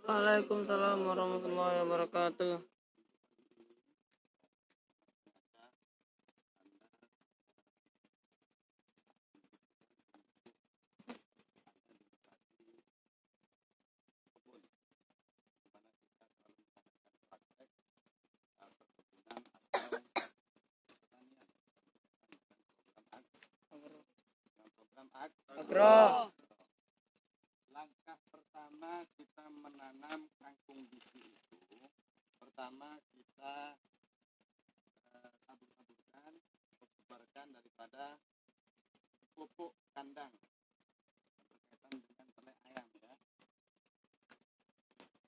Waalaikumsalam warahmatullahi wabarakatuh. Agro. Langkah pertama kita menanam kangkung biji itu, pertama kita tabur-taburkan, sebarkan daripada pupuk kandang berkaitan dengan telek ayam ya.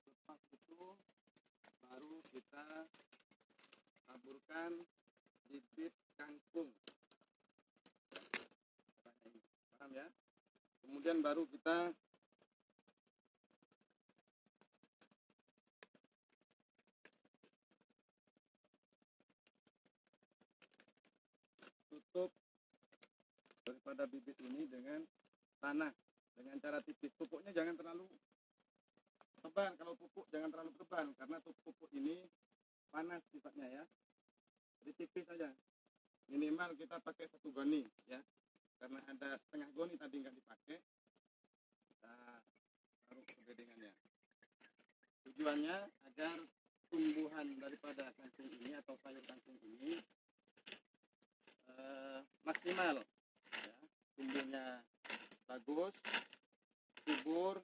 Lepas itu baru kita taburkan bibit kangkung. Paham ya? Kemudian baru kita tutup daripada bibit ini dengan tanah dengan cara tipis. Pupuknya jangan terlalu tebal. Kalau pupuk jangan terlalu tebal karena pupuk ini panas sifatnya ya. Jadi tipis saja. Minimal kita pakai 1 goni ya. Karena ada setengah goni tadi nggak dipakai, kita taruh kebedengannya. Tujuannya agar tumbuhan daripada kangkung ini atau sayur kangkung ini maksimal ya. Tumbuhnya bagus, subur,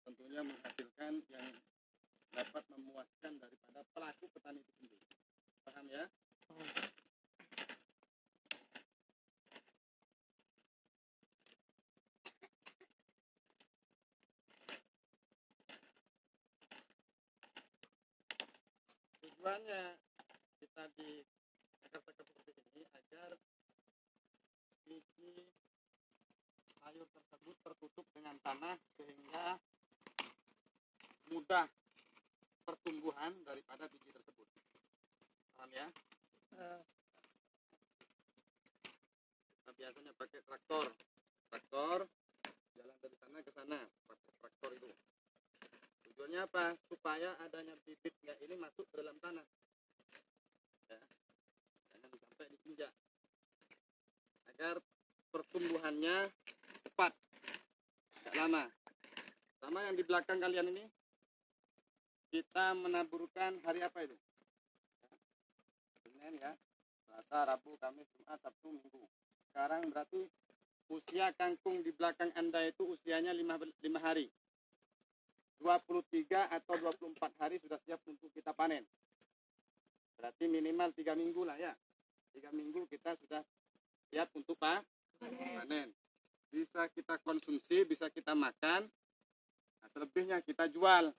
tentunya menghasilkan yang dapat memuaskan daripada pelaku petani itu sendiri. Paham ya? Tujuannya kita di sekar-sekar seperti ini agar biji sayur tersebut tertutup dengan tanah sehingga mudah pertumbuhan daripada biji tersebut. Paham ya? Kita biasanya pakai traktor jalan dari sana ke sana, pakai traktor itu. Tujuannya apa? Supaya adanya bibitnya ini masuk ke dalam tanah ya. Jangan sampai diinjak agar pertumbuhannya cepat, tidak lama. Sama yang di belakang kalian ini kita menaburkan hari apa itu? Senin ya, Selasa, Rabu, Kamis, Jumat, Sabtu, Minggu. Sekarang berarti usia kangkung di belakang Anda itu usianya 5 hari. 23 atau 24 hari sudah siap untuk kita panen. Berarti minimal 3 minggu lah ya. 3 minggu kita sudah siap untuk panen. Bisa kita konsumsi, bisa kita makan. Nah, selebihnya kita jual.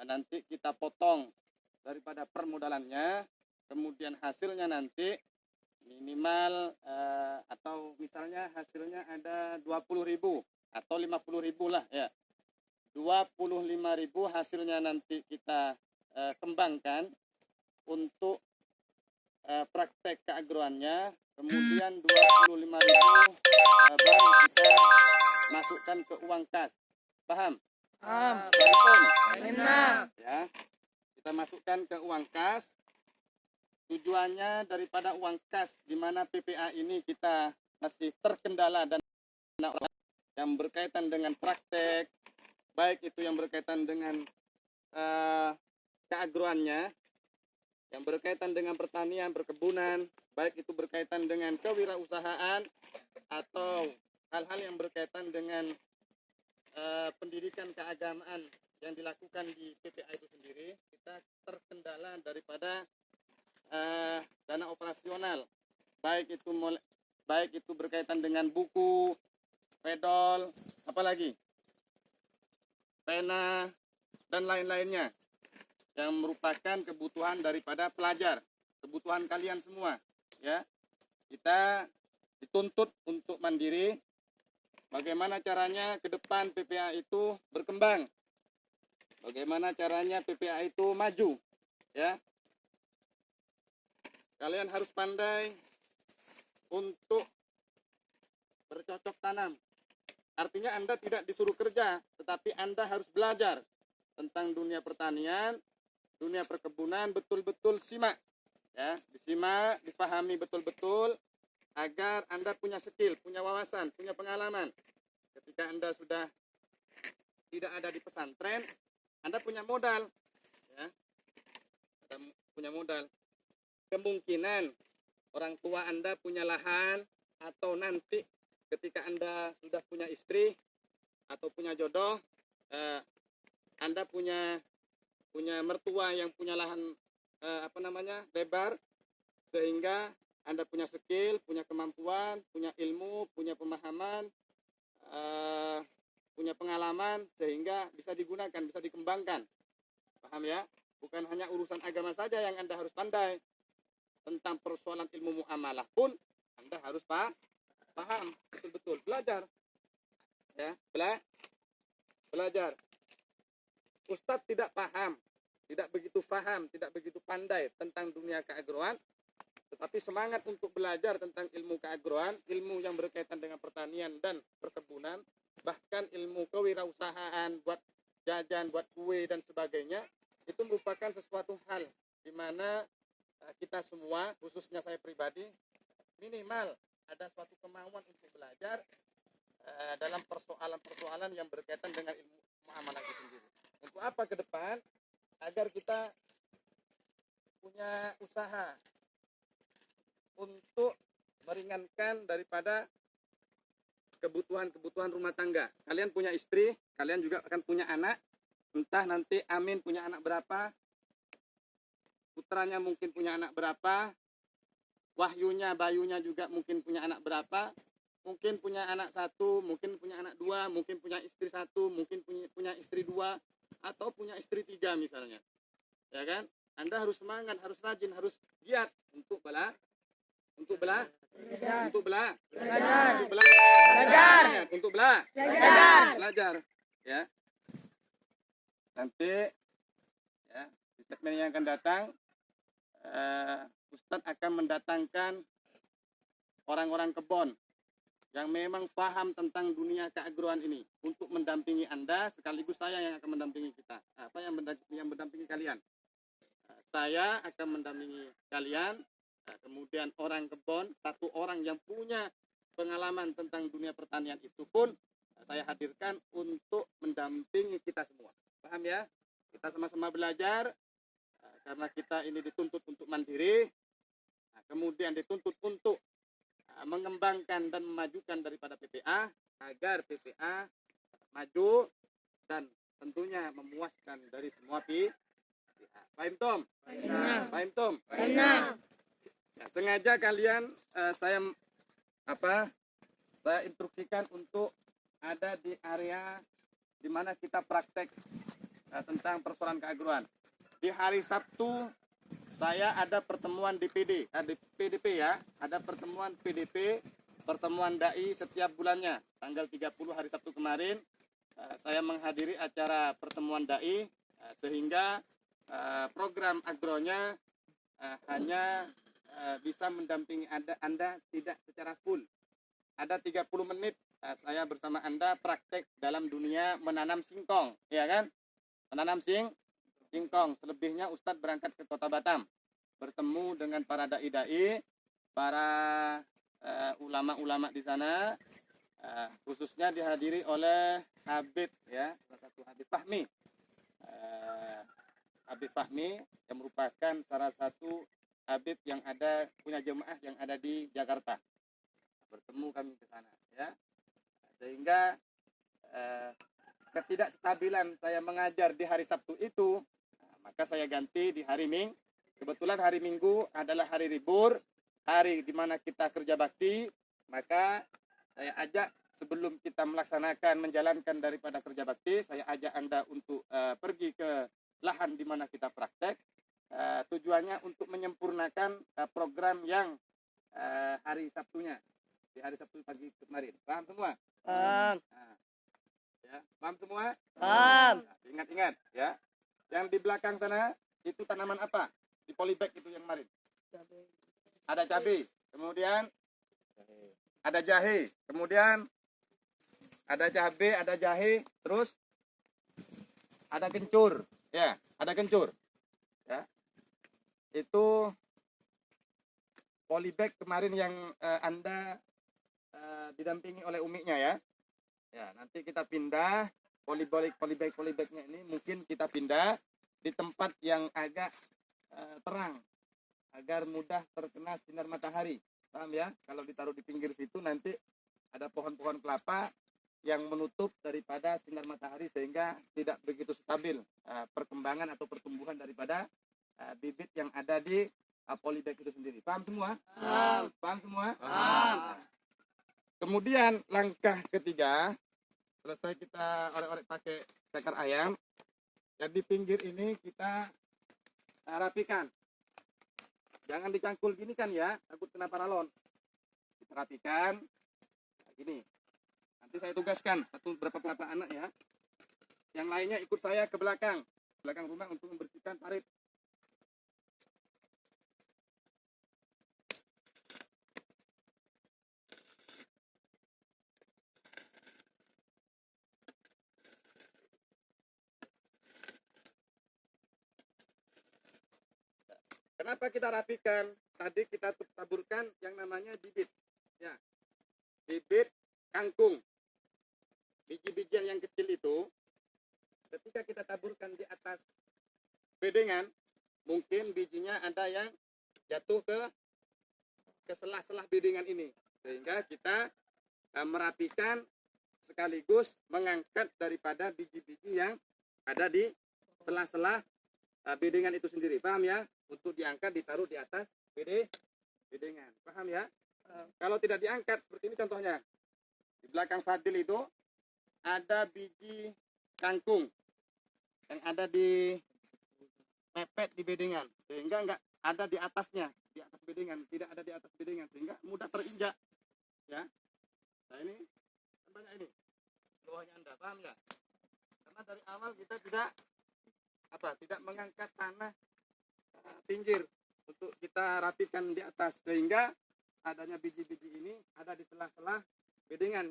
Nanti kita potong daripada permodalannya. Kemudian hasilnya nanti minimal atau misalnya hasilnya ada 20.000 atau 50.000 lah ya. 25.000 hasilnya nanti kita kembangkan untuk praktek keagroannya. Kemudian 25.000 baru kita masukkan ke uang kas. Paham? Paham. Ya, kita masukkan ke uang kas. Tujuannya daripada uang kas di mana PPA ini kita masih terkendala dan yang berkaitan dengan praktek, baik itu yang berkaitan dengan keagroannya, yang berkaitan dengan pertanian, perkebunan, baik itu berkaitan dengan kewirausahaan atau hal-hal yang berkaitan dengan pendidikan keagamaan yang dilakukan di PPA itu sendiri, kita terkendala daripada dana operasional, baik itu berkaitan dengan buku, pedol, apalagi pena dan lain-lainnya yang merupakan kebutuhan daripada pelajar, kebutuhan kalian semua ya. Kita dituntut untuk mandiri. Bagaimana caranya ke depan PPA itu berkembang, bagaimana caranya PPA itu maju ya. Kalian harus pandai untuk bercocok tanam. Artinya Anda tidak disuruh kerja, tetapi tetapi Anda harus belajar tentang dunia pertanian, dunia perkebunan, betul-betul simak. Ya, disimak, dipahami betul-betul agar Anda punya skill, punya wawasan, punya pengalaman. Ketika Anda sudah tidak ada di pesantren, Anda punya modal, ya, Anda punya modal. Kemungkinan orang tua Anda punya lahan, atau nanti ketika Anda sudah punya istri atau punya jodoh, Anda punya mertua yang punya lahan lebar, sehingga Anda punya skill, punya kemampuan, punya ilmu, punya pemahaman, punya pengalaman, sehingga bisa digunakan, bisa dikembangkan. Paham ya? Bukan hanya urusan agama saja yang Anda harus pandai. Tentang persoalan ilmu muamalah pun Anda harus paham betul-betul, belajar. Ya, belajar. Ustadz tidak paham, tidak begitu paham, tidak begitu pandai tentang dunia keagroan, tetapi semangat untuk belajar tentang ilmu keagroan, ilmu yang berkaitan dengan pertanian dan perkebunan, bahkan ilmu kewirausahaan, buat jajan, buat kue dan sebagainya, itu merupakan sesuatu hal di mana kita semua, khususnya saya pribadi, minimal ada suatu kemauan untuk belajar dalam persoalan-persoalan yang berkaitan dengan ilmu muamalah itu sendiri. Untuk apa ke depan? Agar kita punya usaha untuk meringankan daripada kebutuhan rumah tangga. Kalian punya istri, kalian juga akan punya anak. Entah nanti Amin punya anak berapa, putranya mungkin punya anak berapa, Wahyunya, Bayunya juga mungkin punya anak berapa, mungkin punya anak satu, mungkin punya anak dua, mungkin punya istri satu, mungkin punya istri dua, atau punya istri tiga misalnya. Ya kan? Anda harus semangat, harus rajin, harus giat untuk belajar. Ya. Nanti ya, di segmen yang akan datang Ustadz akan mendatangkan orang-orang kebon yang memang paham tentang dunia keagroan ini untuk mendampingi Anda, sekaligus saya yang akan mendampingi kita. Yang mendampingi kalian. Saya akan mendampingi kalian, kemudian orang kebon, satu orang yang punya pengalaman tentang dunia pertanian itu pun saya hadirkan untuk mendampingi kita semua. Paham ya? Kita sama-sama belajar, karena kita ini dituntut untuk mandiri, kemudian dituntut untuk mengembangkan dan memajukan daripada PPA, agar PPA maju dan tentunya memuaskan dari semua pihak. Paham Tom? Paham Tom? Ya, sengaja kalian saya instruksikan untuk ada di area di mana kita praktek tentang persoalan keagroan. Di hari Sabtu saya ada pertemuan DPD, di PDP ya, ada pertemuan PDP, pertemuan dai setiap bulannya. Tanggal 30 hari Sabtu kemarin saya menghadiri acara pertemuan dai, sehingga program agronya hanya bisa mendampingi Anda tidak secara full. Ada 30 menit saya bersama Anda praktek dalam dunia menanam singkong, ya kan? Menanam singkong. Selebihnya Ustadz berangkat ke Kota Batam, bertemu dengan para dai-dai, para ulama-ulama di sana, khususnya dihadiri oleh Habib ya, salah satu Habib Fahmi. Habib Fahmi yang merupakan salah satu Habib yang punya jemaah yang ada di Jakarta. Bertemu kami ke sana ya. Sehingga ketidakstabilan saya mengajar di hari Sabtu itu, maka saya ganti di hari Minggu. Kebetulan hari Minggu adalah hari libur, hari di mana kita kerja bakti, maka saya ajak sebelum kita melaksanakan menjalankan daripada kerja bakti, saya ajak Anda untuk pergi ke lahan di mana kita praktek, tujuannya untuk menyempurnakan program yang hari Sabtunya, di hari Sabtu pagi kemarin. Paham semua? Paham. Ya, paham semua? Paham. Ingat-ingat ya. Yang di belakang sana itu tanaman apa? Di polybag itu yang kemarin. Ada cabai, kemudian ada jahe, kemudian ada cabai, ada jahe, terus ada kencur, ya, ada kencur, ya. Itu polybag kemarin yang Anda didampingi oleh umiknya ya. Ya, nanti kita pindah polybagnya ini mungkin kita pindah di tempat yang agak terang agar mudah terkena sinar matahari. Paham ya? Kalau ditaruh di pinggir situ nanti ada pohon-pohon kelapa yang menutup daripada sinar matahari sehingga tidak begitu stabil perkembangan atau pertumbuhan daripada bibit yang ada di polybag itu sendiri. Paham semua? Paham. Paham semua? Paham. Kemudian langkah ketiga, selesai kita orek-orek pakai cakar ayam, jadi pinggir ini kita rapikan. Jangan dicangkul gini kan ya, takut kena paralon. Kita rapikan, nah, gini. Nanti saya tugaskan berapa pelapa anak ya. Yang lainnya ikut saya ke belakang rumah untuk membersihkan parit. Kenapa kita rapikan? Tadi kita taburkan yang namanya bibit. Ya. Bibit kangkung. Biji-bijian yang kecil itu, ketika kita taburkan di atas bedengan, mungkin bijinya ada yang jatuh ke selah-selah bedengan ini. Sehingga kita merapikan sekaligus mengangkat daripada biji-biji yang ada di selah-selah bedengan itu sendiri. Paham ya? Untuk diangkat ditaruh di atas bedengan. Paham ya? Kalau tidak diangkat seperti ini contohnya. Di belakang Fadil itu ada biji kangkung yang ada di mepet di bedengan sehingga enggak ada di atasnya, di atas bedengan, tidak ada di atas bedengan sehingga mudah terinjak. Ya. Nah ini banyak ini. Bawahnya Anda, paham ya? Karena dari awal kita tidak mengangkat tanah pinggir untuk kita rapikan di atas sehingga adanya biji-biji ini ada di sela-sela bedengan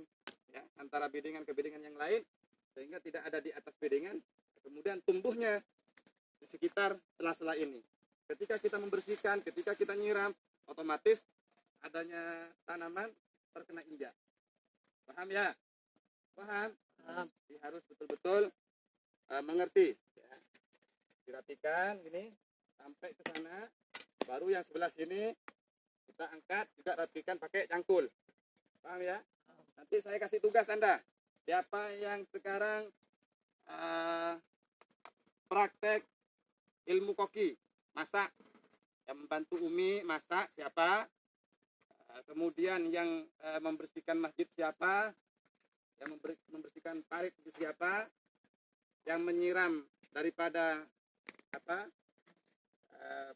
ya, antara bedengan ke bedengan yang lain sehingga tidak ada di atas bedengan, kemudian tumbuhnya di sekitar sela-sela ini. Ketika kita membersihkan, ketika kita nyiram, otomatis adanya tanaman terkena injak. Paham ya? Paham? Jadi harus betul-betul mengerti ya. Dirapikan gini sampai ke sana, baru yang sebelah sini kita angkat juga rapikan pakai cangkul. Paham ya? Nanti saya kasih tugas Anda. Siapa yang sekarang praktek ilmu koki, masak, yang membantu Umi masak siapa? Kemudian yang membersihkan masjid siapa? Yang membersihkan parit itu siapa? Yang menyiram daripada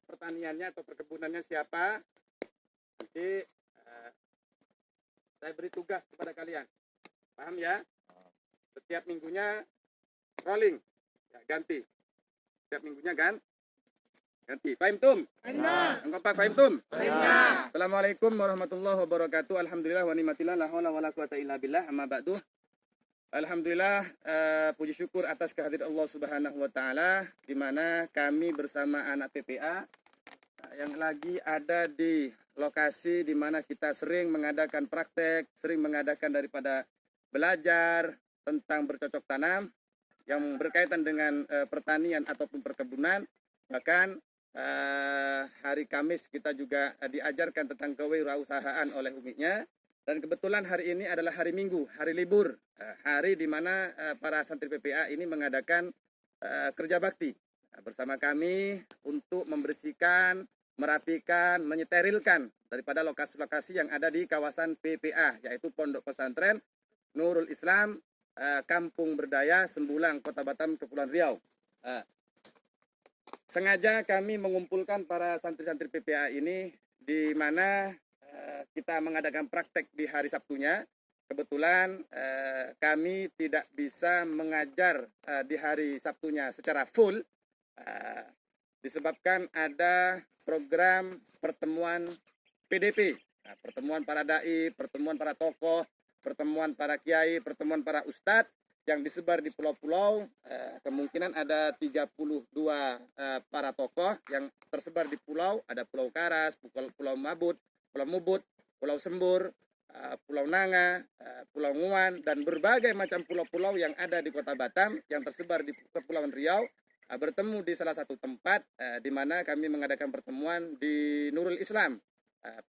pertaniannya atau perkebunannya siapa? Nanti saya beri tugas kepada kalian. Paham ya? Setiap minggunya rolling, ya, ganti. Setiap minggunya ganti. Fahim tum? Kompak fahim tum? Assalamualaikum warahmatullahi wabarakatuh. Alhamdulillah wa ni'matillah la haula wala quwata illa billah. Amma ba'du. Alhamdulillah, puji syukur atas kehadiran Allah Subhanahu wa taala di mana kami bersama anak PPA yang lagi ada di lokasi di mana kita sering mengadakan praktek, sering mengadakan daripada belajar tentang bercocok tanam yang berkaitan dengan pertanian ataupun perkebunan. Bahkan hari Kamis kita juga diajarkan tentang kewirausahaan oleh umiknya. Dan kebetulan hari ini adalah hari Minggu, hari libur, hari di mana para santri PPA ini mengadakan kerja bakti bersama kami untuk membersihkan, merapikan, menyeterilkan daripada lokasi-lokasi yang ada di kawasan PPA, yaitu Pondok Pesantren Nurul Islam, Kampung Berdaya, Sembulang, Kota Batam, Kepulauan Riau. Sengaja kami mengumpulkan para santri-santri PPA ini di mana kita mengadakan praktek di hari Sabtunya. Kebetulan kami tidak bisa mengajar di hari Sabtunya secara full disebabkan ada program pertemuan PDP, pertemuan para dai, pertemuan para tokoh, pertemuan para kiai, pertemuan para ustadz yang disebar di pulau-pulau, kemungkinan ada 32 para tokoh yang tersebar di pulau. Ada Pulau Karas, Pulau Mabut, Pulau Mubut, Pulau Sembur, Pulau Nanga, Pulau Nguan, dan berbagai macam pulau-pulau yang ada di Kota Batam yang tersebar di Kepulauan Riau, bertemu di salah satu tempat di mana kami mengadakan pertemuan di Nurul Islam,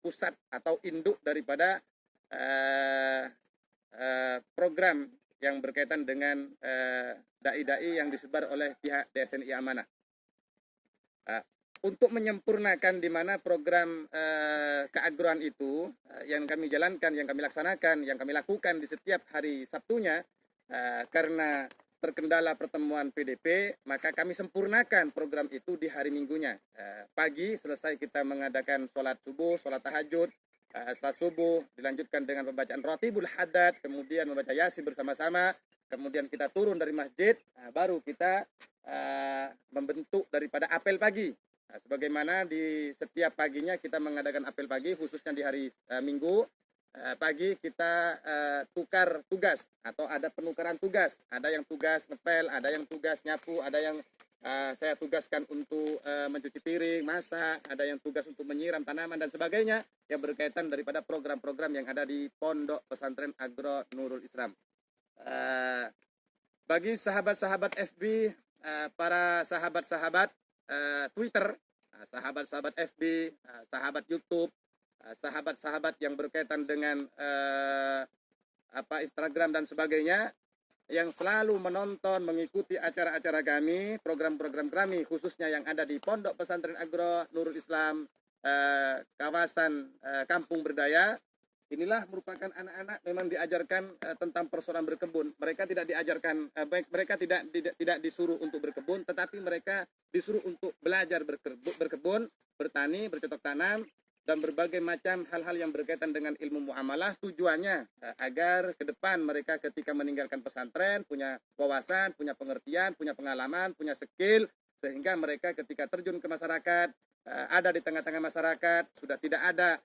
pusat atau induk daripada program yang berkaitan dengan dai-dai yang disebar oleh pihak DSNI Amanah. Untuk menyempurnakan di mana program keagroan itu yang kami jalankan, yang kami laksanakan, yang kami lakukan di setiap hari Sabtunya, karena terkendala pertemuan PDP, maka kami sempurnakan program itu di hari Minggunya. Pagi selesai kita mengadakan sholat subuh, sholat tahajud. Setelah subuh dilanjutkan dengan pembacaan Ratibul Haddad, kemudian membaca Yasin bersama-sama, kemudian kita turun dari masjid, baru kita membentuk daripada apel pagi. Sebagaimana di setiap paginya kita mengadakan apel pagi, khususnya di hari Minggu pagi kita tukar tugas atau ada penukaran tugas. Ada yang tugas ngepel, ada yang tugas nyapu, ada yang saya tugaskan untuk mencuci piring, masak, ada yang tugas untuk menyiram tanaman dan sebagainya yang berkaitan daripada program-program yang ada di Pondok Pesantren Agro Nurul Islam. Bagi sahabat-sahabat FB, para sahabat-sahabat Twitter, sahabat-sahabat FB, sahabat YouTube, sahabat-sahabat yang berkaitan dengan Instagram dan sebagainya, yang selalu menonton, mengikuti acara-acara kami, program-program kami, khususnya yang ada di Pondok Pesantren Agro Nurul Islam, kawasan Kampung Berdaya. Inilah merupakan anak-anak memang diajarkan tentang persoalan berkebun. Mereka tidak diajarkan, mereka tidak disuruh untuk berkebun, tetapi mereka disuruh untuk belajar berkebun, bertani, bercocok tanam, dan berbagai macam hal-hal yang berkaitan dengan ilmu muamalah. Tujuannya agar ke depan mereka ketika meninggalkan pesantren punya wawasan, punya pengertian, punya pengalaman, punya skill, sehingga mereka ketika terjun ke masyarakat, ada di tengah-tengah masyarakat, sudah tidak ada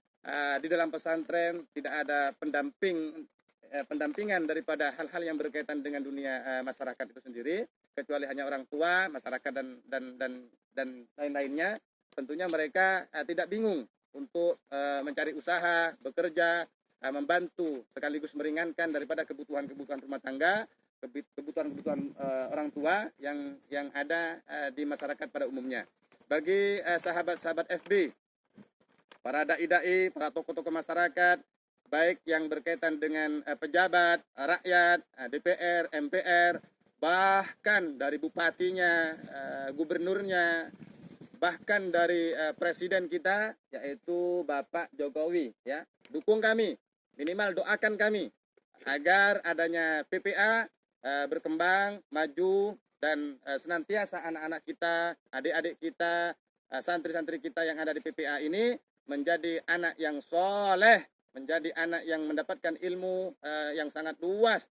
di dalam pesantren, tidak ada pendampingan daripada hal-hal yang berkaitan dengan dunia masyarakat itu sendiri, kecuali hanya orang tua, masyarakat dan lain-lainnya. Tentunya mereka tidak bingung untuk mencari usaha, bekerja, membantu sekaligus meringankan daripada kebutuhan-kebutuhan rumah tangga, kebutuhan-kebutuhan orang tua yang ada di masyarakat pada umumnya. Bagi sahabat-sahabat FB, para dai-dai, para tokoh-tokoh masyarakat, baik yang berkaitan dengan pejabat, rakyat, DPR, MPR, bahkan dari bupatinya, gubernurnya, bahkan dari presiden kita, yaitu Bapak Jokowi, ya, dukung kami, minimal doakan kami agar adanya PPA berkembang, maju, dan senantiasa anak-anak kita, adik-adik kita, santri-santri kita yang ada di PPA ini menjadi anak yang soleh, menjadi anak yang mendapatkan ilmu yang sangat luas,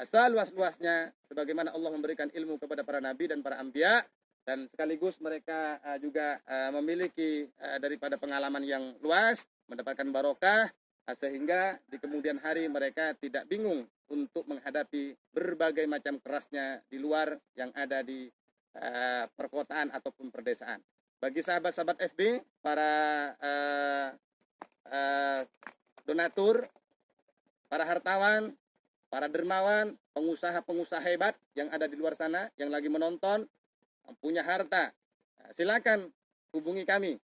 seluas-luasnya, sebagaimana Allah memberikan ilmu kepada para nabi dan para anbiya. Dan sekaligus mereka juga memiliki daripada pengalaman yang luas, mendapatkan barokah, sehingga di kemudian hari mereka tidak bingung untuk menghadapi berbagai macam kerasnya di luar yang ada di perkotaan ataupun perdesaan. Bagi sahabat-sahabat FB, para donatur, para hartawan, para dermawan, pengusaha-pengusaha hebat yang ada di luar sana, yang lagi menonton, punya harta, silakan hubungi kami,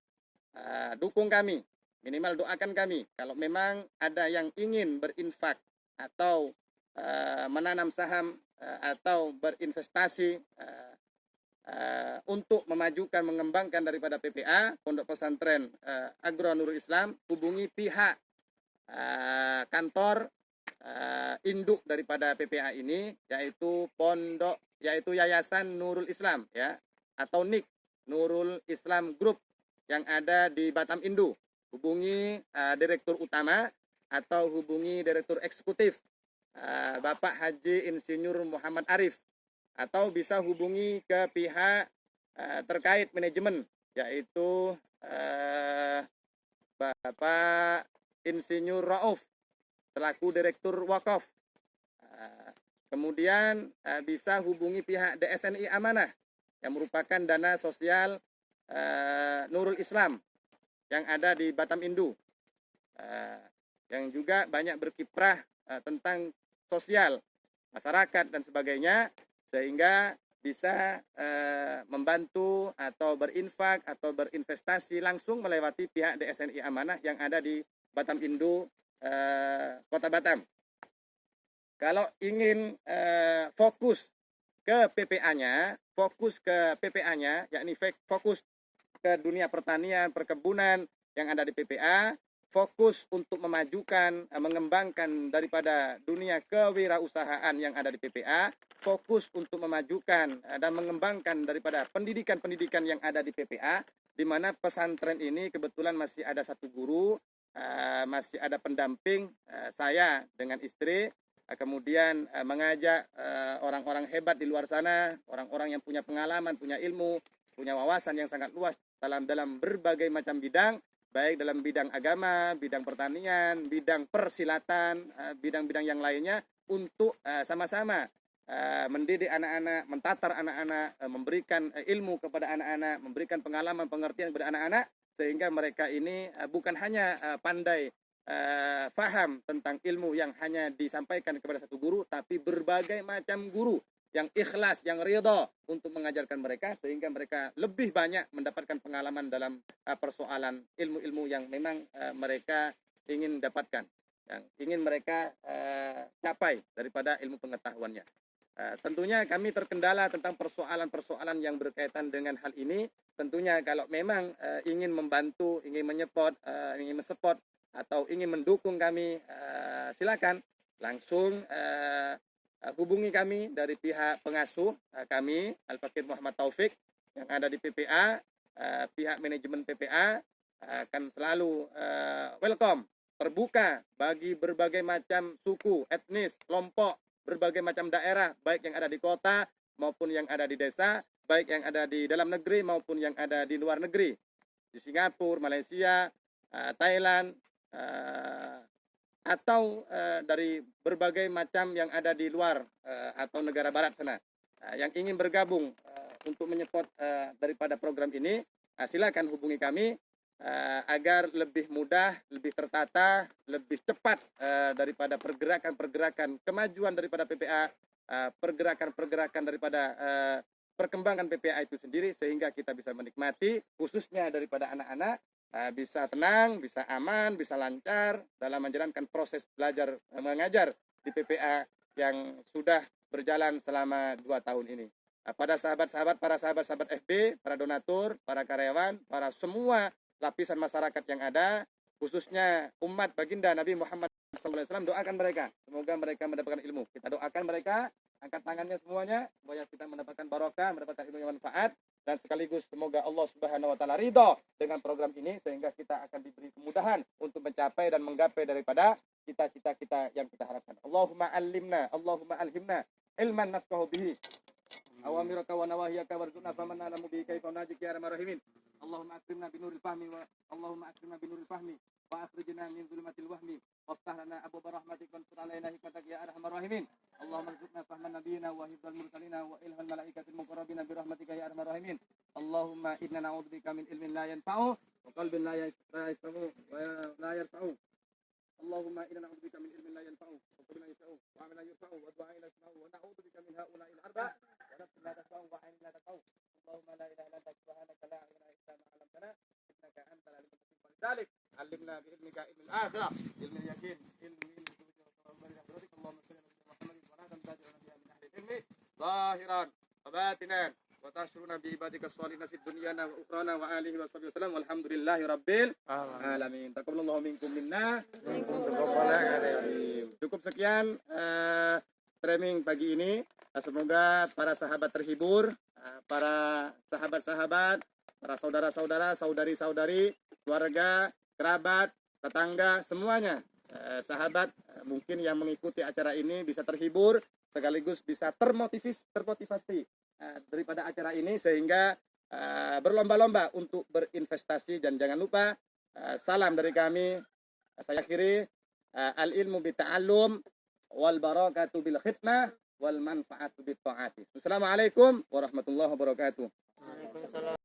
dukung kami, minimal doakan kami. Kalau memang ada yang ingin berinfak atau menanam saham atau berinvestasi untuk memajukan, mengembangkan daripada PPA, Pondok Pesantren Agro Nurul Islam, hubungi pihak kantor induk daripada PPA ini, yaitu Yayasan Nurul Islam, ya, atau NIK, Nurul Islam Group, yang ada di Batam Indu. Hubungi direktur utama atau hubungi direktur eksekutif Bapak Haji Insinyur Muhammad Arif, atau bisa hubungi ke pihak terkait manajemen, yaitu Bapak Insinyur Rauf selaku direktur wakaf. Kemudian bisa hubungi pihak DSNI Amanah yang merupakan dana sosial Nurul Islam yang ada di Batam Indu, yang juga banyak berkiprah tentang sosial masyarakat dan sebagainya, sehingga bisa membantu atau berinfak atau berinvestasi langsung melewati pihak DSNI Amanah yang ada di Batam Indu, Kota Batam. Kalau ingin fokus ke PPA-nya, yakni fokus ke dunia pertanian, perkebunan yang ada di PPA, fokus untuk memajukan, mengembangkan daripada dunia kewirausahaan yang ada di PPA, fokus untuk memajukan dan mengembangkan daripada pendidikan-pendidikan yang ada di PPA, di mana pesantren ini kebetulan masih ada satu guru, masih ada pendamping saya dengan istri, kemudian mengajak orang-orang hebat di luar sana, orang-orang yang punya pengalaman, punya ilmu, punya wawasan yang sangat luas dalam berbagai macam bidang, baik dalam bidang agama, bidang pertanian, bidang persilatan, bidang-bidang yang lainnya, untuk sama-sama mendidik anak-anak, mentatar anak-anak, memberikan ilmu kepada anak-anak, memberikan pengalaman, pengertian kepada anak-anak, sehingga mereka ini bukan hanya pandai paham tentang ilmu yang hanya disampaikan kepada satu guru, tapi berbagai macam guru yang ikhlas, yang ridha untuk mengajarkan mereka, sehingga mereka lebih banyak mendapatkan pengalaman dalam persoalan ilmu-ilmu yang memang mereka ingin dapatkan, yang ingin mereka capai daripada ilmu pengetahuannya. Tentunya kami terkendala tentang persoalan-persoalan yang berkaitan dengan hal ini. Tentunya kalau memang ingin membantu, ingin mensupport atau ingin mendukung kami, silakan langsung hubungi kami dari pihak pengasuh kami, Al-Fakir Muhammad Taufik, yang ada di PPA. Pihak manajemen PPA akan selalu welcome, terbuka bagi berbagai macam suku, etnis, kelompok, berbagai macam daerah, baik yang ada di kota maupun yang ada di desa, baik yang ada di dalam negeri maupun yang ada di luar negeri, di Singapura, Malaysia, Thailand, atau dari berbagai macam yang ada di luar atau negara barat sana, yang ingin bergabung untuk menyupport daripada program ini, silakan hubungi kami agar lebih mudah, lebih tertata, lebih cepat daripada pergerakan-pergerakan kemajuan daripada PPA, pergerakan-pergerakan daripada perkembangan PPA itu sendiri, sehingga kita bisa menikmati, khususnya daripada anak-anak, bisa tenang, bisa aman, bisa lancar dalam menjalankan proses belajar mengajar di PPA yang sudah berjalan selama 2 tahun ini. Pada para sahabat-sahabat FB, para donatur, para karyawan, para semua lapisan masyarakat yang ada, khususnya umat baginda Nabi Muhammad SAW, doakan mereka, semoga mereka mendapatkan ilmu. Kita doakan mereka, angkat tangannya semuanya, supaya kita mendapatkan barokah, mendapatkan ilmu yang manfaat, dan sekaligus semoga Allah Subhanahu wa taala ridha dengan program ini, sehingga kita akan diberi kemudahan untuk mencapai dan menggapai daripada cita-cita kita yang kita harapkan. Allahumma alhimna ilman nafqahu bihi awamiraka wa nawahiyaka warzuqna faman na'lamu bihi kaifa najik ya arhamar rahimin. Allahumma akrimna binuril fahmi wa akhrijna min dhulumatil wahmi waftah lana abwaaba rahmatik wansur alaina hikmatak ya arhamar rahimin. Allahumma arzuqna fahman nabiyina wa hifdzal mursalina wa ilhal malaikatil muqarrabina bi rahmatika ya arhamar rahimin. Allahumma inna na'udzubika min ilmin la yanfa'u wa qalbin la yasma'u wa la yarfa'u. Allahumma inna na'udzubika min ilmin la yanfa'u wa qalbin la yasma'u wa amalin la yurfa'u wa du'a'in la yasma'u wa na'udzubika min ha'ula'il arba' wa nafsin la tasma'u wa 'ainin la taqau. Allahumma la ilaha illa anta subhanaka la ilaha illa anta 'allamtana innaka antal alimul hakim. Dzalik 'allimna bi ilmika ilmil akhirah ilmil yaqin ilmil wujud wa barakatuh. Allahumma salli ala Muhammadin wa ala alihi min ahli ilmi zahiran wa batinan wa tashruna bi ibadika shalihina fid dunyana wa ukhrana wa alihi wa sahbihi wasallam walhamdulillahi rabbil alamin. Taqabbalallahu minkum minna. Cukup sekian training pagi ini. Semoga para sahabat terhibur, para sahabat-sahabat, para saudara-saudara, saudari-saudari, keluarga, kerabat, tetangga, semuanya, sahabat mungkin yang mengikuti acara ini bisa terhibur, sekaligus bisa termotivasi daripada acara ini, sehingga berlomba-lomba untuk berinvestasi. Dan jangan lupa, salam dari kami, saya akhiri, al-ilmu bita'allum wal barakatu bil khidmah. wal manfaatu bit taati. Wassalamualaikum warahmatullahi wabarakatuh. Waalaikumsalam.